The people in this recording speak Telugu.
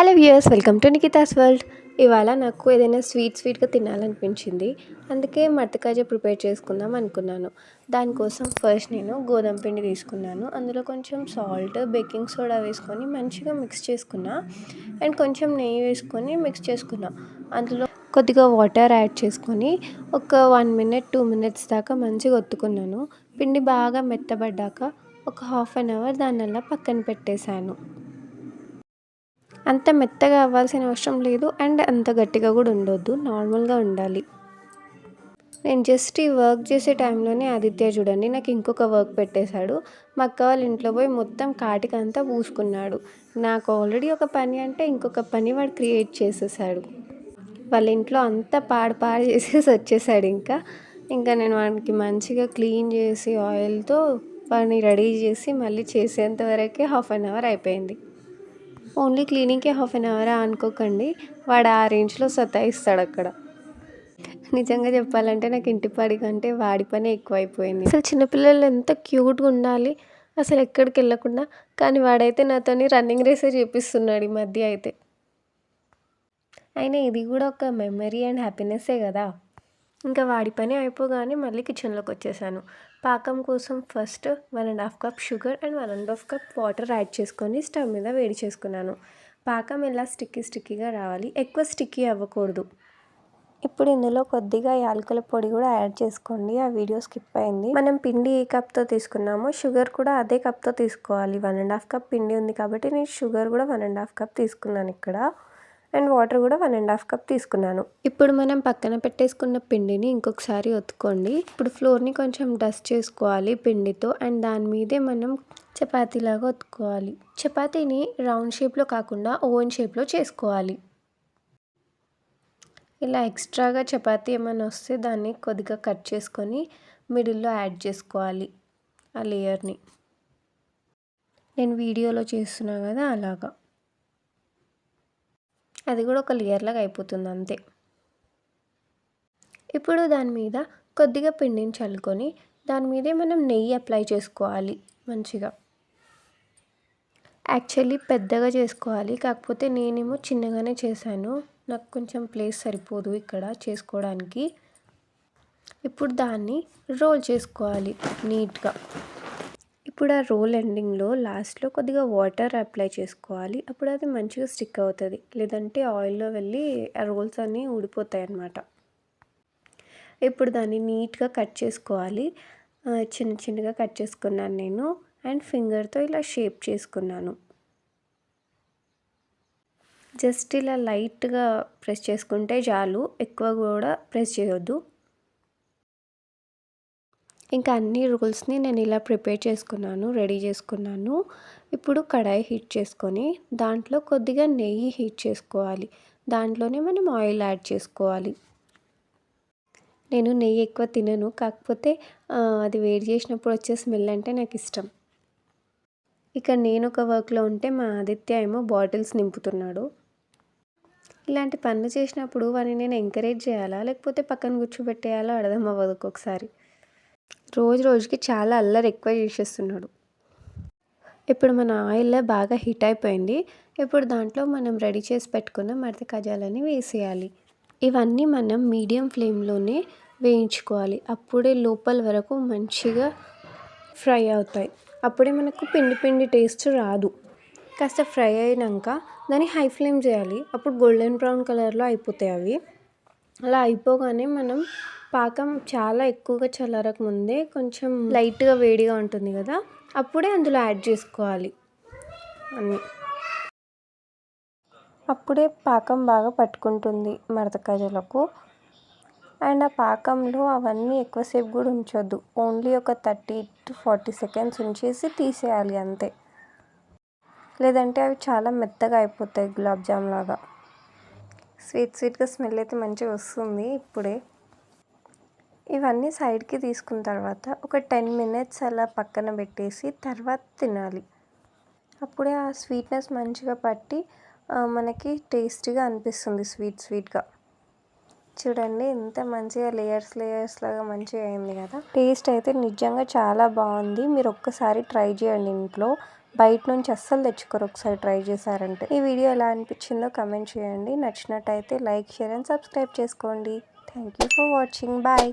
Hello viewers, welcome to Nikita's world. ఇవాళ నాకు ఏదైనా స్వీట్గా తినాలనిపించింది. అందుకే మడతకాజ ప్రిపేర్ చేసుకుందాం అనుకున్నాను. దానికోసం ఫస్ట్ నేను గోధుమ పిండి తీసుకున్నాను. అందులో కొంచెం సాల్ట్, బేకింగ్ సోడా వేసుకొని మంచిగా మిక్స్ చేసుకున్నా. అండ్ కొంచెం నెయ్యి వేసుకొని మిక్స్ చేసుకున్నా. అందులో కొద్దిగా వాటర్ యాడ్ చేసుకొని ఒక 1 మినిట్ 2 మినిట్స్ దాకా మంచిగా ఒత్తుకున్నాను. పిండి బాగా మెత్తబడ్డాక ఒక హాఫ్ అన్ అవర్ దాన్ని అలా పక్కన పెట్టేశాను. అంత మెత్తగా అవ్వాల్సిన అవసరం లేదు అండ్ అంత గట్టిగా కూడా ఉండొద్దు, నార్మల్గా ఉండాలి. నేను జస్ట్ ఈ వర్క్ చేసే టైంలోనే ఆదిత్య చూడండి నాకు ఇంకొక వర్క్ పెట్టేశాడు. మా అక్క వాళ్ళ ఇంట్లో పోయి మొత్తం కాటికంతా పూసుకున్నాడు. నాకు ఆల్రెడీ ఒక పని అంటే ఇంకొక పని వాడు క్రియేట్ చేసేసాడు. వాళ్ళ ఇంట్లో అంతా పాడు చేసేసి వచ్చేసాడు. ఇంకా నేను వాడికి మంచిగా క్లీన్ చేసి ఆయిల్తో వాడిని రెడీ చేసి మళ్ళీ చేసేంత వరకే హాఫ్ అన్ అవర్ అయిపోయింది. ఓన్లీ క్లీనింగ్కే హాఫ్ అన్ అవర్ అనుకోకండి, వాడు ఆ రేంజ్లో సతాయిస్తాడు అక్కడ. నిజంగా చెప్పాలంటే నాకు ఇంటి పని కంటే వాడి పని ఎక్కువైపోయింది. అసలు చిన్నపిల్లలు ఎంత క్యూట్గా ఉండాలి అసలు ఎక్కడికి వెళ్ళకుండా, కానీ వాడైతే నాతోని రన్నింగ్ రేసే చేపిస్తున్నాడు ఈ మధ్య అయితే. అయినా ఇది కూడా ఒక మెమరీ అండ్ హ్యాపీనెస్సే కదా. ఇంకా వాడి పని అయిపోగానే మళ్ళీ కిచెన్లోకి వచ్చేసాను. పాకం కోసం first 1.5 cup sugar and 1.5 cup water add చేసుకొని స్టవ్ మీద వేడి చేసుకున్నాను. పాకం ఇలా స్టిక్కీగా రావాలి, ఎక్కువ స్టిక్కీ అవ్వకూడదు. ఇప్పుడు ఇందులో కొద్దిగా యాలకుల పొడి కూడా యాడ్ చేసుకోండి, ఆ వీడియో స్కిప్ అయింది. మనం పిండి ఏ కప్తో తీసుకున్నామో షుగర్ కూడా అదే కప్తో తీసుకోవాలి. 1.5 కప్ పిండి ఉంది కాబట్టి నేను షుగర్ కూడా 1.5 కప్ తీసుకున్నాను ఇక్కడ. అండ్ వాటర్ కూడా 1.5 కప్ తీసుకున్నాను. ఇప్పుడు మనం పక్కన పెట్టేసుకున్న పిండిని ఇంకొకసారి ఒత్తుకోండి. ఇప్పుడు ఫ్లోర్ని కొంచెం డస్ట్ చేసుకోవాలి పిండితో అండ్ దాని మీదే మనం చపాతీలాగా ఒత్తుకోవాలి. చపాతీని రౌండ్ షేప్లో కాకుండా ఓవెన్ షేప్లో చేసుకోవాలి. ఇలా ఎక్స్ట్రాగా చపాతీ ఏమైనా వస్తే దాన్ని కొద్దిగా కట్ చేసుకొని మిడిల్లో యాడ్ చేసుకోవాలి ఆ లేయర్ని. నేను వీడియోలో చేస్తున్నా కదా అలాగా. అది కూడా ఒక లేయర్ లాగా అయిపోతుంది అంతే. ఇప్పుడు దాని మీద కొద్దిగా పిండిని చల్లుకొని దాని మీదే మనం నెయ్యి అప్లై చేసుకోవాలి మంచిగా. యాక్చువల్లీ పెద్దగా చేసుకోవాలి, కాకపోతే నేనేమో చిన్నగానే చేశాను, నాకు కొంచెం ప్లేస్ సరిపోదు ఇక్కడ చేసుకోవడానికి. ఇప్పుడు దాన్ని రోల్ చేసుకోవాలి నీట్గా. ఇప్పుడు ఆ రోల్ ఎండింగ్లో లాస్ట్లో కొద్దిగా వాటర్ అప్లై చేసుకోవాలి, అప్పుడు అది మంచిగా స్టిక్ అవుతుంది. లేదంటే ఆయిల్లో వెళ్ళి ఆ రోల్స్ అన్నీ ఊడిపోతాయి అన్నమాట. ఇప్పుడు దాన్ని నీట్గా కట్ చేసుకోవాలి. చిన్నగా కట్ చేసుకున్నాను నేను అండ్ ఫింగర్తో ఇలా షేప్ చేసుకున్నాను. జస్ట్ ఇలా లైట్గా ప్రెస్ చేసుకుంటే చాలు, ఎక్కువ కూడా ప్రెస్ చేయొద్దు. ఇంకా అన్ని రోల్స్ని నేను ఇలా ప్రిపేర్ చేసుకున్నాను, రెడీ చేసుకున్నాను. ఇప్పుడు కడాయి హీట్ చేసుకొని దాంట్లో కొద్దిగా నెయ్యి హీట్ చేసుకోవాలి. దాంట్లోనే మనం ఆయిల్ యాడ్ చేసుకోవాలి. నేను నెయ్యి ఎక్కువ తినను, కాకపోతే అది వేడి చేసినప్పుడు వచ్చే స్మెల్ అంటే నాకు ఇష్టం. ఇక నేను ఒక వర్క్లో ఉంటే మా ఆదిత్య ఏమో బాటిల్స్ నింపుతున్నాడు. ఇలాంటి పనులు చేసినప్పుడు వాడిని నేను ఎంకరేజ్ చేయాలా లేకపోతే పక్కన కూర్చోబెట్టేయాలో అర్థం అవ్వదు ఒక్కొక్కసారి. రోజుకి చాలా అల్లరి ఎక్కువ చేసేస్తున్నాడు. ఇప్పుడు మన ఆయిల్ బాగా హీట్ అయిపోయింది. ఇప్పుడు దాంట్లో మనం రెడీ చేసి పెట్టుకున్న మడత కాజాలని వేసేయాలి. ఇవన్నీ మనం మీడియం ఫ్లేమ్లోనే వేయించుకోవాలి, అప్పుడే లోపల వరకు మంచిగా ఫ్రై అవుతాయి. అప్పుడే మనకు పిండి టేస్ట్ రాదు. కాస్త ఫ్రై అయినాక దాన్ని హై ఫ్లేమ్ చేయాలి, అప్పుడు గోల్డెన్ బ్రౌన్ కలర్లో అయిపోతాయి అవి. అలా అయిపోగానే మనం పాకం చాలా ఎక్కువగా చల్లారక ముందే కొంచెం లైట్గా వేడిగా ఉంటుంది కదా, అప్పుడే అందులో యాడ్ చేసుకోవాలి అన్నీ. అప్పుడే పాకం బాగా పట్టుకుంటుంది మడత కాజాలకు. అండ్ ఆ పాకంలో అవన్నీ ఎక్కువసేపు కూడా ఉంచొద్దు, ఓన్లీ ఒక 30 to 40 సెకండ్స్ ఉంచేసి తీసేయాలి అంతే. లేదంటే అవి చాలా మెత్తగా అయిపోతాయి గులాబ్ జామ్ లాగా. స్వీట్గా స్మెల్ అయితే మంచిగా వస్తుంది ఇప్పుడే. ఇవన్నీ సైడ్కి తీసుకున్న తర్వాత ఒక 10 మినిట్స్ అలా పక్కన పెట్టేసి తర్వాత తినాలి. అప్పుడే ఆ స్వీట్నెస్ మంచిగా పట్టి మనకి టేస్టీగా అనిపిస్తుంది, స్వీట్గా. చూడండి ఎంత మంచిగా లేయర్స్ లాగా మంచిగా అయింది కదా. టేస్ట్ అయితే నిజంగా చాలా బాగుంది. మీరు ఒక్కసారి ట్రై చేయండి ఇంట్లో. బయట నుంచి అస్సలు తెచ్చుకోరు ఒకసారి ట్రై చేశారంటే. ఈ వీడియో ఎలా అనిపించిందో కమెంట్ చేయండి. నచ్చినట్టయితే లైక్, షేర్ అండ్ సబ్స్క్రైబ్ చేసుకోండి. Thank you for watching. Bye.